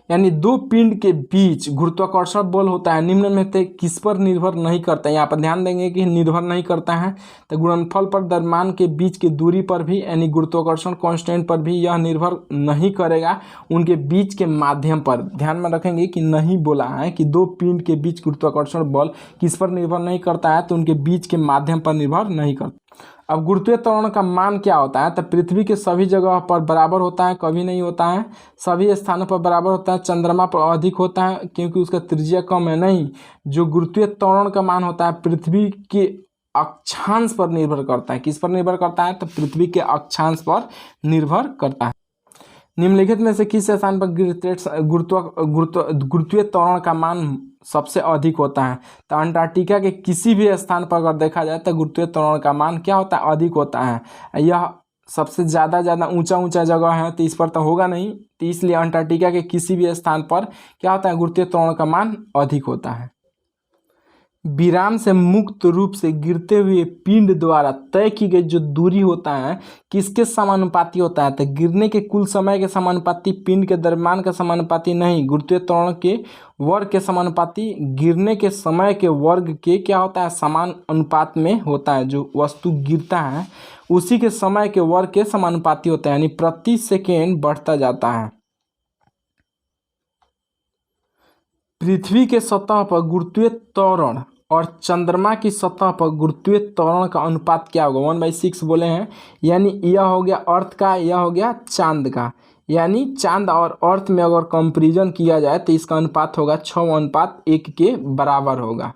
यानी दो पिंड के बीच गुरुत्वाकर्षण बल होता है, निम्न में से किस पर निर्भर नहीं करता है। यहाँ पर ध्यान देंगे कि निर्भर नहीं करता है। तो गुणनफल पर द्रव्यमान के बीच की दूरी पर भी यानी गुरुत्वाकर्षण कांस्टेंट पर भी यह निर्भर नहीं करेगा, उनके बीच के माध्यम पर। ध्यान में रखेंगे कि नहीं बोला है कि दो पिंड के बीच गुरुत्वाकर्षण बल किस पर निर्भर नहीं करता है, तो उनके बीच के माध्यम पर निर्भर नहीं करता। अब गुरुत्वीय त्वरण का मान क्या होता है, तो पृथ्वी के सभी जगह पर बराबर होता है, कभी नहीं होता है। सभी स्थानों पर बराबर होता है, चंद्रमा पर अधिक होता है क्योंकि उसका त्रिज्या कम है। नहीं, जो गुरुत्वीय त्वरण का मान होता है पृथ्वी के अक्षांश पर निर्भर करता है। किस पर निर्भर करता है, तो पृथ्वी के अक्षांश पर निर्भर करता है। निम्नलिखित में से किस स्थान पर गुरुत्वीय त्वरण का मान सबसे अधिक होता है, तो अंटार्कटिका के किसी भी स्थान पर अगर देखा जाए तो गुरुत्वीय त्वरण का मान क्या होता है, अधिक होता है। यह सबसे ज़्यादा ऊंचा जगह है, तो इस पर तो होगा नहीं, तो इसलिए अंटार्कटिका के किसी भी स्थान पर क्या होता है, गुरुत्वीय त्वरण का मान अधिक होता है। विराम से मुक्त रूप से गिरते हुए पिंड द्वारा तय की गई जो दूरी होता है किसके समानुपाती होता है, तो गिरने के कुल समय के समानुपाती, पिंड के द्रव्यमान के समानुपाती नहीं, गुरुत्वीय त्वरण के वर्ग के समानुपाती। गिरने के समय के वर्ग के क्या होता है, समान अनुपात में होता है। जो वस्तु गिरता है उसी के समय के वर्ग के समानुपाती होता है, यानी प्रति सेकेंड बढ़ता जाता है। पृथ्वी के सतह पर गुरुत्वीय त्वरण और चंद्रमा की सतह पर गुरुत्वीय त्वरण का अनुपात क्या होगा, 1/6 बोले हैं। यानी यह हो गया अर्थ का, यह हो गया चांद का। यानी चांद और अर्थ में अगर कंपैरिजन किया जाए तो इसका अनुपात होगा 6:1 के बराबर होगा।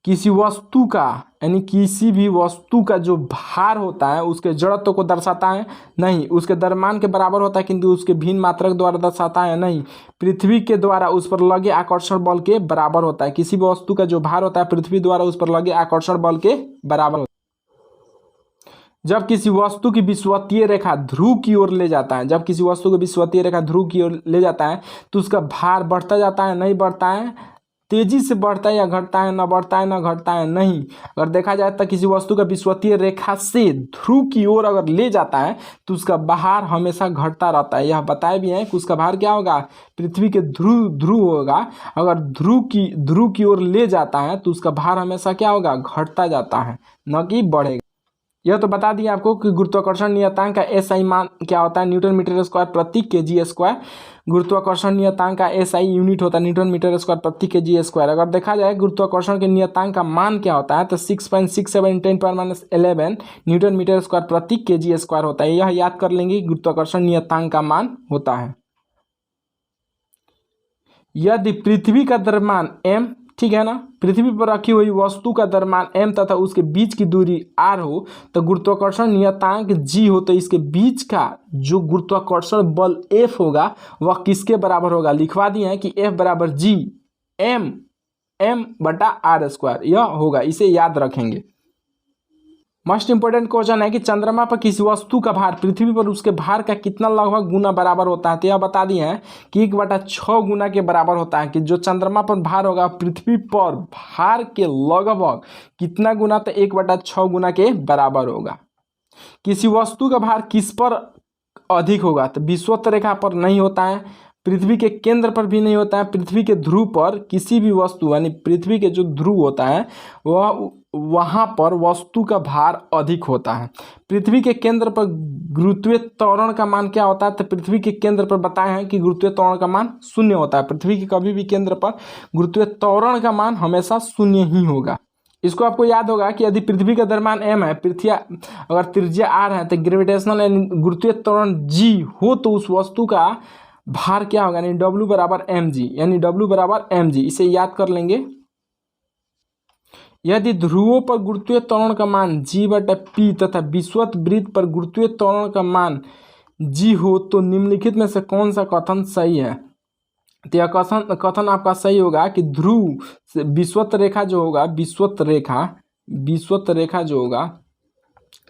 किसी वस्तु का यानी किसी भी वस्तु का जो भार होता है उसके जड़त्व को दर्शाता है नहीं, उसके द्रव्यमान के बराबर होता है किंतु उसके भिन्न मात्रक द्वारा दर्शाता है नहीं, पृथ्वी के द्वारा उस पर लगे आकर्षण बल के बराबर होता है। किसी भी वस्तु का जो भार होता है पृथ्वी द्वारा उस पर लगे आकर्षण बल के बराबर होता है। जब किसी वस्तु की विषुवतीय रेखा ध्रुव की ओर ले जाता है, जब किसी वस्तु की विषुवतीय रेखा ध्रुव की ओर ले जाता है तो उसका भार बढ़ता जाता है नहीं बढ़ता है, तेजी से बढ़ता है या घटता है, न बढ़ता है न घटता है नहीं। अगर देखा जाए तो किसी वस्तु का विषुवतीय रेखा से ध्रुव की ओर अगर ले जाता है तो उसका भार हमेशा घटता रहता है। यह बताए भी हैं कि उसका भार क्या होगा, पृथ्वी के ध्रुव होगा। अगर ध्रुव की ओर ले जाता है तो उसका भार हमेशा क्या होगा, घटता जाता है, न कि बढ़ेगा। यह तो बता दिया आपको कि गुरुत्वाकर्षण नियतांक का एसआई मान क्या होता है, न्यूटन मीटर स्क्वायर प्रति केजी स्क्वायर। गुरुत्वाकर्षण नियतांक का एसआई यूनिट होता है न्यूटन मीटर स्क्वायर प्रति केजी स्क्वायर। अगर देखा जाए गुरुत्वाकर्षण के नियतांक का मान क्या होता है तो 6.67 10⁻11 न्यूटन मीटर स्क्वायर प्रति केजी स्क्वायर होता है। यह याद कर लेंगे गुरुत्वाकर्षण नियतांक का मान होता है। यदि पृथ्वी का द्रव्यमान m, ठीक है ना, पृथ्वी पर रखी हुई वस्तु का द्रव्यमान m तथा उसके बीच की दूरी r हो तो गुरुत्वाकर्षण नियतांक g हो तो इसके बीच का जो गुरुत्वाकर्षण बल F होगा वह किसके बराबर होगा। लिखवा दिए हैं कि F बराबर g m/r², यह होगा, इसे याद रखेंगे। मोस्ट इंपोर्टेंट क्वेश्चन है कि चंद्रमा पर किसी वस्तु का भार पृथ्वी पर उसके भार का कितना लगभग गुना बराबर होता है। तो यह बता दिए हैं कि 1/6 गुना के बराबर होता है। कि जो चंद्रमा पर भार होगा पृथ्वी पर भार के लगभग कितना गुना, तो 1/6 गुना के बराबर होगा। किसी वस्तु का भार किस पर अधिक होगा तो विषुवत रेखा पर नहीं होता है, पृथ्वी के केंद्र पर भी नहीं होता है, पृथ्वी के ध्रुव पर किसी भी वस्तु यानी पृथ्वी के जो ध्रुव होता है वह वहाँ पर वस्तु का भार अधिक होता है। पृथ्वी के केंद्र पर गुरुत्वीय त्वरण का मान क्या होता है तो पृथ्वी के केंद्र पर बताए हैं कि गुरुत्वीय त्वरण का मान 0 होता है। पृथ्वी के कभी भी केंद्र पर गुरुत्वीय त्वरण का मान हमेशा 0 ही होगा। इसको आपको याद होगा कि यदि पृथ्वी का द्रव्यमान m है, पृथ्वी अगर त्रिज्या r है तो ग्रेविटेशनल यानी गुरुत्वीय त्वरण g हो तो उस वस्तु का भार क्या होगा, यानी W बराबर mg, यानी W बराबर mg, इसे याद कर लेंगे। यदि ध्रुवों पर गुरुत्वीय त्वरण का मान g/p तथा विषुवत वृत्त पर गुरुत्वीय त्वरण का मान g हो तो निम्नलिखित में से कौन सा कथन सही है। तो यह कथन आपका सही होगा कि ध्रुव से विषुवत रेखा जो होगा, विषुवत रेखा जो होगा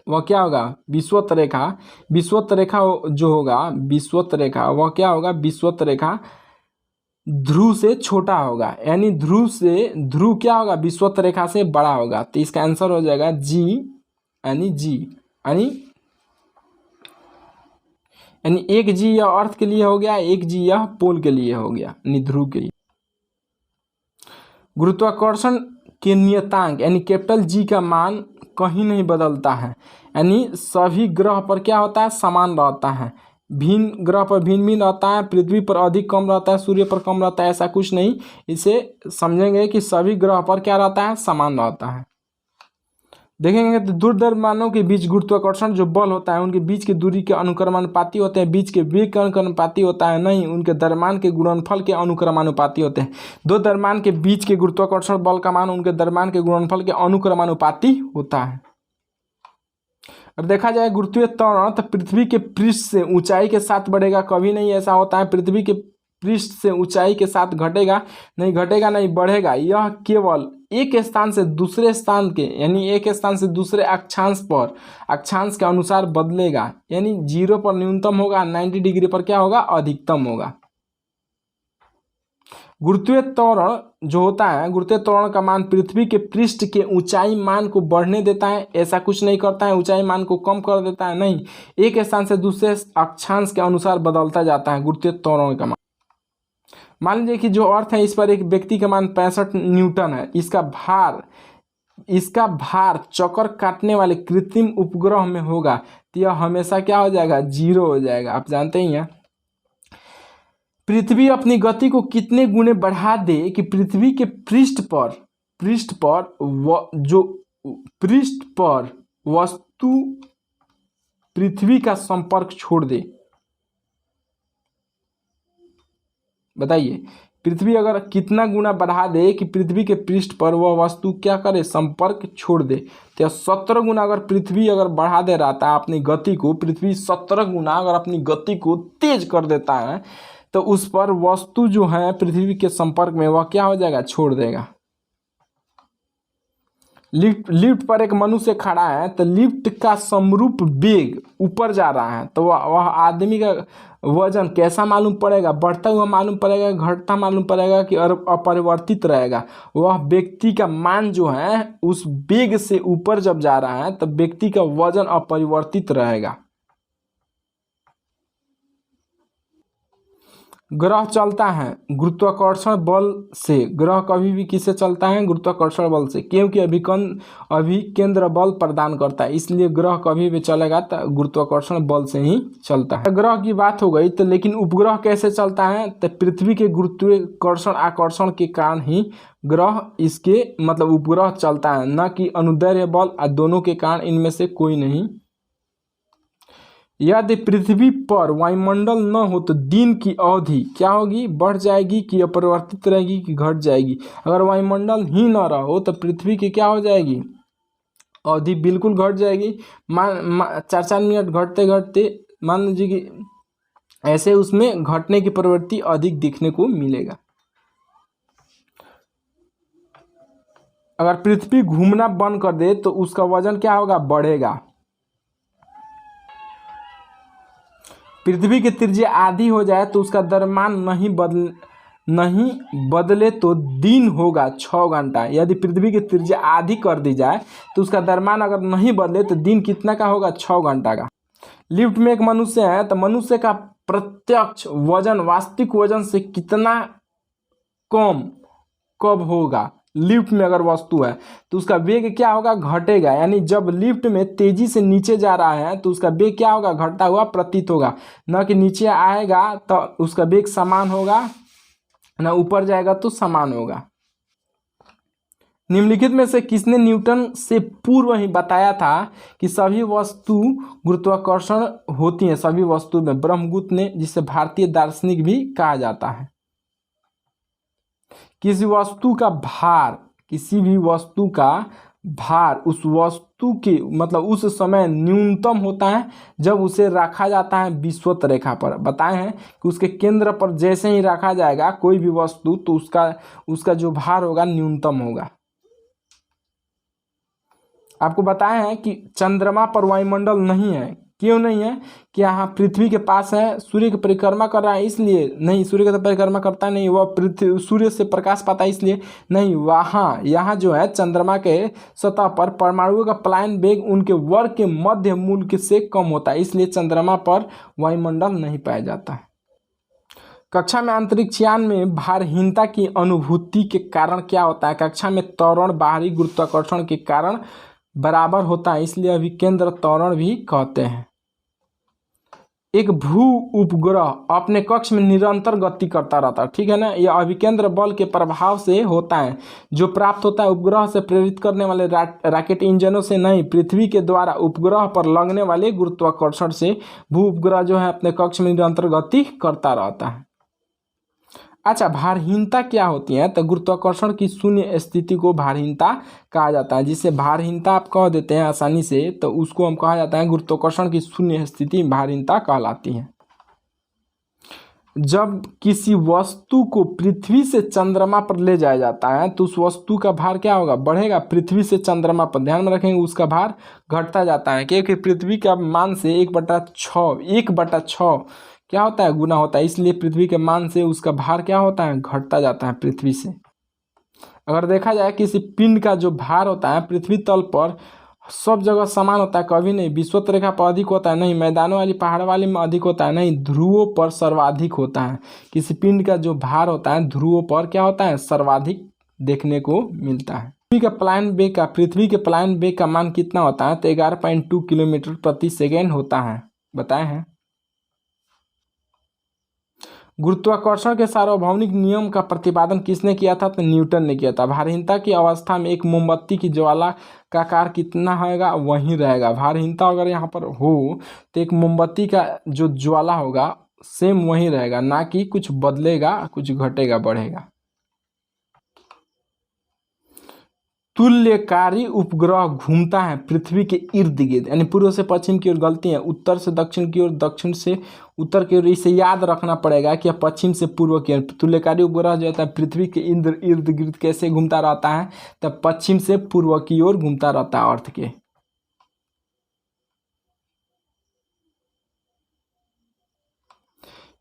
वह क्या होगा, विषुवत रेखा जो होगा, विषुवत रेखा वह क्या होगा, विषुवत रेखा ध्रुव से छोटा होगा। यानी ध्रुव क्या होगा, विषुवत रेखा से बड़ा होगा। तो इसका आंसर हो जाएगा जी, यानी एक जी यह अर्थ के लिए हो गया, एक जी यह पोल के लिए हो गया, यानी ध्रुव के लिए। गुरुत्वाकर्षण के नियतांक यानी कैपिटल जी का मान कहीं नहीं बदलता है, यानी सभी ग्रह पर क्या होता है, समान रहता है। भिन्न ग्रह पर भिन्न रहता है, पृथ्वी पर अधिक कम रहता है, सूर्य पर कम रहता है, ऐसा कुछ नहीं। इसे समझेंगे कि सभी ग्रह पर क्या रहता है, समान रहता है। देखेंगे तो द्रव्यमानों के बीच गुरुत्वाकर्षण जो बल होता है उनके बीच की दूरी के अनुक्रमानुपाती होते हैं, बीच के वेग के अनुक्रमानुपाती होता है नहीं, उनके द्रव्यमान के गुणनफल के अनुक्रमानुपाती होते हैं। दो द्रव्यमान के बीच के गुरुत्वाकर्षण बल का मान उनके द्रव्यमान के गुणनफल के अनुक्रमानुपाती होता है। और देखा जाए गुरुत्वीय त्वरण तो पृथ्वी के पृष्ठ से ऊंचाई के साथ बढ़ेगा, कभी नहीं ऐसा होता है पृथ्वी के पृष्ठ से ऊंचाई के साथ घटेगा नहीं बढ़ेगा। यह केवल एक स्थान से दूसरे स्थान के यानी एक स्थान से दूसरे अक्षांश के अनुसार बदलेगा। यानी 0 पर न्यूनतम होगा, 90 डिग्री पर क्या होगा, अधिकतम होगा। गुरुत्वीय त्वरण जो होता है, गुरुत्वीय त्वरण का मान पृथ्वी के पृष्ठ के ऊंचाई मान को बढ़ने देता है, ऐसा कुछ नहीं करता है। ऊंचाई मान को कम कर देता है नहीं, एक स्थान से दूसरे अक्षांश के अनुसार बदलता जाता है गुरुत्वीय त्वरण का मान। मान लीजिए कि जो अर्थ है इस पर एक व्यक्ति का मान 65 न्यूटन है, इसका भार चक्कर काटने वाले कृत्रिम उपग्रह में होगा तो यह हमेशा क्या हो जाएगा, 0 हो जाएगा। आप जानते ही हैं पृथ्वी अपनी गति को कितने गुने बढ़ा दे कि पृथ्वी के पृष्ठ पर वस्तु पृथ्वी का संपर्क छोड़ दे। बताइए, पृथ्वी अगर कितना गुना बढ़ा दे कि पृथ्वी के पृष्ठ पर वह वस्तु क्या करे, संपर्क छोड़ दे। तो 17 गुना अगर पृथ्वी अगर बढ़ा दे रहता है अपनी गति को, पृथ्वी 17 गुना अगर अपनी गति को तेज कर देता है तो उस पर वस्तु जो है पृथ्वी के संपर्क में वह क्या हो जाएगा, छोड़ देगा। लिफ्ट पर एक मनुष्य खड़ा है तो लिफ्ट का समरूप वेग ऊपर जा रहा है तो वह आदमी का वजन कैसा मालूम पड़ेगा, बढ़ता हुआ मालूम पड़ेगा, घटता मालूम पड़ेगा कि अपरिवर्तित रहेगा। वह व्यक्ति का मान जो है उस वेग से ऊपर जब जा रहा है तो व्यक्ति का वजन अपरिवर्तित रहेगा। ग्रह चलता है गुरुत्वाकर्षण बल से। ग्रह कभी भी किससे चलता है, गुरुत्वाकर्षण बल से, क्योंकि अभिकेंद्र बल प्रदान करता है, इसलिए ग्रह कभी भी चलेगा तो गुरुत्वाकर्षण बल से ही चलता है। ग्रह की बात हो गई तो लेकिन उपग्रह कैसे चलता है, तो पृथ्वी के गुरुत्वाकर्षण आकर्षण के कारण ही ग्रह इसके मतलब उपग्रह चलता है, न कि अनुदैर्ध्य बल, दोनों के कारण इनमें से कोई नहीं। यदि पृथ्वी पर वायुमंडल न हो तो दिन की अवधि क्या होगी, बढ़ जाएगी कि अपरिवर्तित रहेगी कि घट जाएगी। अगर वायुमंडल ही न रहो तो पृथ्वी की क्या हो जाएगी, अवधि बिल्कुल घट जाएगी। 4-4 मिनट घटते घटते मान लीजिए कि ऐसे उसमें घटने की प्रवृत्ति अधिक दिखने को मिलेगा। अगर पृथ्वी घूमना बंद कर दे तो उसका वजन क्या होगा, बढ़ेगा। पृथ्वी की त्रिज्या आधी हो जाए तो उसका द्रव्यमान नहीं बदले तो दिन होगा 6 घंटा। यदि पृथ्वी की त्रिज्या आधी कर दी जाए तो उसका द्रव्यमान अगर नहीं बदले तो दिन कितना का होगा, 6 घंटा का। लिफ्ट में एक मनुष्य है तो मनुष्य का प्रत्यक्ष वजन वास्तविक वजन से कितना कम कब होगा, लिफ्ट में अगर वस्तु है तो उसका वेग क्या होगा, घटेगा। यानी जब लिफ्ट में तेजी से नीचे जा रहा है तो उसका वेग क्या होगा, घटता हुआ प्रतीत होगा, न कि नीचे आएगा तो उसका वेग समान होगा, न ऊपर जाएगा तो समान होगा। निम्नलिखित में से किसने न्यूटन से पूर्व ही बताया था कि सभी वस्तु गुरुत्वाकर्षण होती हैं, सभी वस्तु में, ब्रह्मगुप्त ने, जिसे भारतीय दार्शनिक भी कहा जाता है। किसी भी वस्तु का भार उस वस्तु के मतलब उस समय न्यूनतम होता है जब उसे रखा जाता है विषुवत रेखा पर। बताए हैं कि उसके केंद्र पर जैसे ही रखा जाएगा कोई भी वस्तु तो उसका जो भार होगा न्यूनतम होगा। आपको बताए हैं कि चंद्रमा पर वायुमंडल नहीं है। क्यों नहीं है, कि यहाँ पृथ्वी के पास है, सूर्य की परिक्रमा कर रहा है इसलिए नहीं, सूर्य की तो परिक्रमा करता नहीं, वह पृथ्वी सूर्य से प्रकाश पाता है इसलिए नहीं। यहाँ जो है चंद्रमा के सतह पर परमाणुओं का पलायन वेग उनके वर्ग के मध्य मूल्य से कम होता है, इसलिए चंद्रमा पर वायुमंडल नहीं पाया जाता है। कक्षा में अंतरिक्षयान में भारहीनता की अनुभूति के कारण क्या होता है, कक्षा में त्वरण बाहरी गुरुत्वाकर्षण के कारण बराबर होता है, इसलिए अभिकेंद्र त्वरण भी कहते हैं। एक भू उपग्रह अपने कक्ष में निरंतर गति करता रहता है, ठीक है ना। यह अभिकेंद्र बल के प्रभाव से होता है जो प्राप्त होता है उपग्रह से प्रेरित करने वाले रॉकेट इंजनों से नहीं, पृथ्वी के द्वारा उपग्रह पर लगने वाले गुरुत्वाकर्षण से भू उपग्रह जो है अपने कक्ष में निरंतर गति करता रहता है। अच्छा, भारहीनता क्या होती है, तो गुरुत्वाकर्षण की शून्य स्थिति को भारहीनता कहा जाता है। जिसे भारहीनता आप कह देते हैं आसानी से तो उसको हम कहा जाता है गुरुत्वाकर्षण की शून्य स्थिति भारहीनता कहलाती है। जब किसी वस्तु को पृथ्वी से चंद्रमा पर ले जाया जाता है तो उस वस्तु का भार क्या होगा, बढ़ेगा। पृथ्वी से चंद्रमा पर ध्यान में रखेंगे उसका भार घटता जाता है, क्योंकि पृथ्वी का मान से 1/6 क्या होता है, गुना होता है, इसलिए पृथ्वी के मान से उसका भार क्या होता है, घटता जाता है पृथ्वी से। अगर देखा जाए किसी पिंड का जो भार होता है पृथ्वी तल पर सब जगह समान होता है, कभी नहीं विषुवत रेखा पर अधिक होता है, नहीं मैदानों वाली पहाड़ वाली में अधिक होता है, नहीं ध्रुवों पर सर्वाधिक होता है। किसी पिंड का जो भार होता है ध्रुवों पर क्या होता है, सर्वाधिक देखने को मिलता है। पृथ्वी के पलायन वेग का मान कितना होता है, तो 11.2 किलोमीटर प्रति सेकेंड होता है, बताए हैं। गुरुत्वाकर्षण के सार्वभौमिक नियम का प्रतिपादन किसने किया था? तो न्यूटन ने किया था। भारहीनता की अवस्था में एक मोमबत्ती की ज्वाला का आकार कितना होगा? वही रहेगा। भारहीनता अगर यहाँ पर हो तो एक मोमबत्ती का जो ज्वाला होगा सेम वही रहेगा, ना कि कुछ बदलेगा, कुछ घटेगा, बढ़ेगा। तुल्यकारी उपग्रह घूमता है पृथ्वी के इर्द गिर्द, यानी पूर्व से पश्चिम की ओर, गलती है, उत्तर से दक्षिण की ओर, दक्षिण से उत्तर की ओर। इसे याद रखना पड़ेगा कि पश्चिम से पूर्व की ओर। तुल्यकारी उपग्रह जो होता है पृथ्वी के इर्द गिर्द कैसे घूमता रहता है? तब पश्चिम से पूर्व की ओर घूमता रहता है अर्थ के।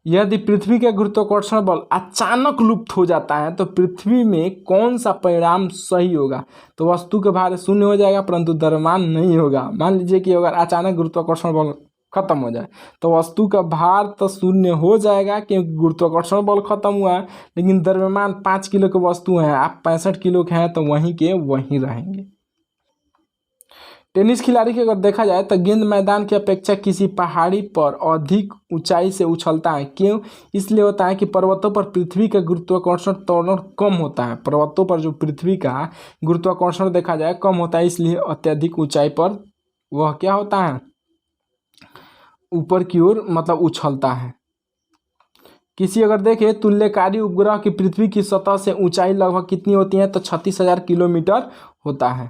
यदि पृथ्वी का गुरुत्वाकर्षण बल अचानक लुप्त हो जाता है तो पृथ्वी में कौन सा परिणाम सही होगा? तो वस्तु का भार शून्य हो जाएगा परंतु द्रव्यमान नहीं होगा। मान लीजिए कि अगर अचानक गुरुत्वाकर्षण बल खत्म हो जाए तो वस्तु का भार तो शून्य हो जाएगा क्योंकि गुरुत्वाकर्षण बल खत्म हुआ है, लेकिन द्रव्यमान 5 किलो की वस्तु है, आप 65 किलो के हैं तो वहीं के वहीं रहेंगे। टेनिस खिलाड़ी के अगर देखा जाए तो गेंद मैदान की अपेक्षा किसी पहाड़ी पर अधिक ऊंचाई से उछलता है। क्यों? इसलिए होता है कि पर्वतों पर पृथ्वी का गुरुत्वाकर्षण त्वरण कम होता है। पर्वतों पर जो पृथ्वी का गुरुत्वाकर्षण देखा जाए कम होता है, इसलिए अत्यधिक ऊंचाई पर वह क्या होता है? ऊपर की ओर मतलब उछलता है। किसी अगर देखे तुल्यकारी उपग्रह की पृथ्वी की सतह से ऊंचाई लगभग कितनी होती है? तो 36,000 किलोमीटर होता है।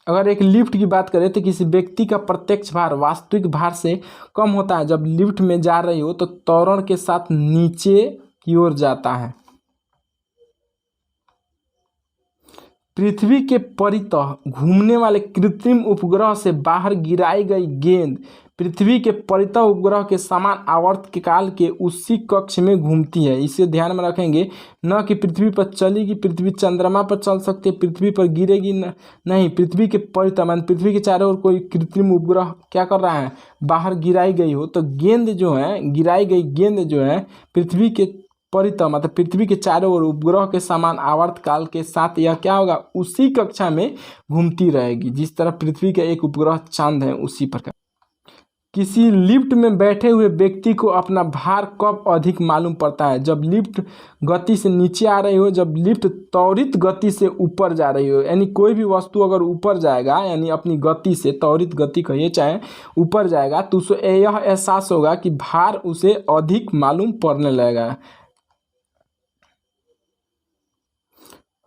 अगर एक लिफ्ट की बात करें तो किसी व्यक्ति का प्रत्यक्ष भार वास्तविक भार से कम होता है जब लिफ्ट में जा रही हो तो त्वरण के साथ नीचे की ओर जाता है। पृथ्वी के परितः घूमने वाले कृत्रिम उपग्रह से बाहर गिराई गई गेंद पृथ्वी के परितः उपग्रह के समान आवर्त काल के उसी कक्ष में घूमती है। इसे ध्यान में रखेंगे, न कि पृथ्वी पर चलेगी, पृथ्वी चंद्रमा पर चल सकती है, पृथ्वी पर गिरेगी नहीं, पृथ्वी के परितः मान पृथ्वी के चारों ओर कोई कृत्रिम उपग्रह क्या कर रहा है? बाहर गिराई गई हो तो गेंद जो है, गिराई गई गेंद जो है पृथ्वी के परितः मतलब पृथ्वी के चारों ओर उपग्रह के समान आवर्त काल के साथ यह क्या होगा? उसी कक्षा में घूमती रहेगी। जिस तरह पृथ्वी का एक उपग्रह चांद है उसी प्रकार। किसी लिफ्ट में बैठे हुए व्यक्ति को अपना भार कब अधिक मालूम पड़ता है? जब लिफ्ट गति से नीचे आ रही हो, जब लिफ्ट त्वरित गति से ऊपर जा रही हो। यानी कोई भी वस्तु अगर ऊपर जाएगा, यानी अपनी गति से, त्वरित गति कहिए चाहे, ऊपर जाएगा तो उसे यह एहसास होगा कि भार उसे अधिक मालूम पड़ने लगेगा।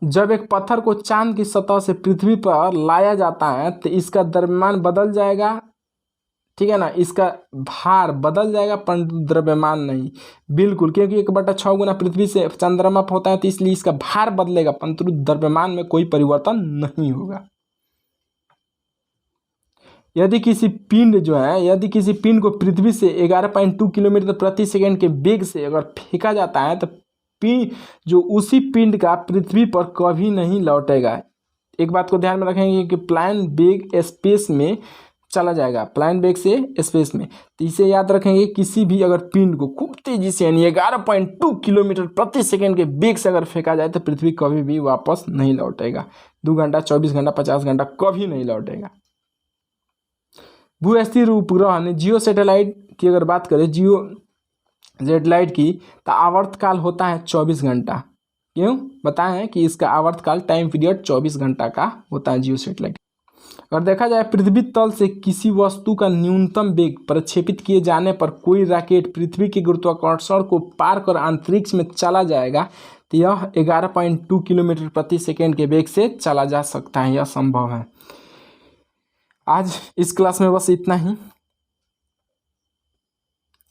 जब एक पत्थर को चांद की सतह से पृथ्वी पर लाया जाता है तो इसका द्रव्यमान बदल जाएगा, ठीक है ना, इसका भार बदल जाएगा परंतु द्रव्यमान नहीं। बिल्कुल, क्योंकि 1/6 गुना पृथ्वी से चंद्रमा पर होता है तो इसलिए इसका भार बदलेगा परंतु द्रव्यमान में कोई परिवर्तन नहीं होगा। यदि किसी पिंड को पृथ्वी से 11.2 किलोमीटर प्रति सेकंड के वेग से अगर फेंका जाता है तो जो उसी पिंड का पृथ्वी पर कभी नहीं लौटेगा। एक बात को ध्यान में रखेंगे कि प्लान वेग स्पेस में चला जाएगा, प्लान वेग से स्पेस में। तो इसे याद रखेंगे, किसी भी अगर पिंड को खूब तेजी से यानी 11.2 किलोमीटर प्रति सेकंड के वेग से अगर फेंका जाए तो पृथ्वी कभी भी वापस नहीं लौटेगा। 2 घंटा, 24 घंटा, 50 घंटा कभी नहीं लौटेगा। भू-स्थिर उपग्रह ने जियो सैटेलाइट की अगर बात करें, जियो सैटेलाइट की, तो आवर्तकाल होता है 24 घंटा। क्यों? बताएं कि इसका आवर्तकाल टाइम पीरियड 24 घंटा का होता है जियो सैटेलाइट। अगर देखा जाए पृथ्वी तल से किसी वस्तु का न्यूनतम वेग प्रक्षेपित किए जाने पर कोई रॉकेट पृथ्वी के गुरुत्वाकर्षण को पार कर अंतरिक्ष में चला जाएगा तो यह 11.2 किलोमीटर प्रति सेकंड के वेग से चला जा सकता है, यह संभव है। आज इस क्लास में बस इतना ही।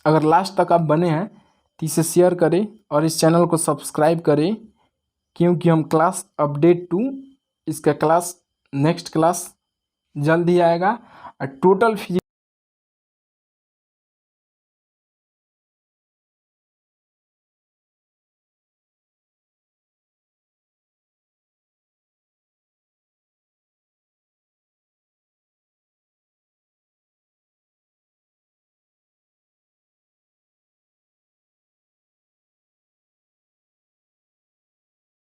अगर लास्ट तक आप बने हैं तो इसे शेयर करें और इस चैनल को सब्सक्राइब करें, क्योंकि हम क्लास अपडेट 2 इसका क्लास नेक्स्ट क्लास जल्द ही आएगा। और टोटल फिजिक्स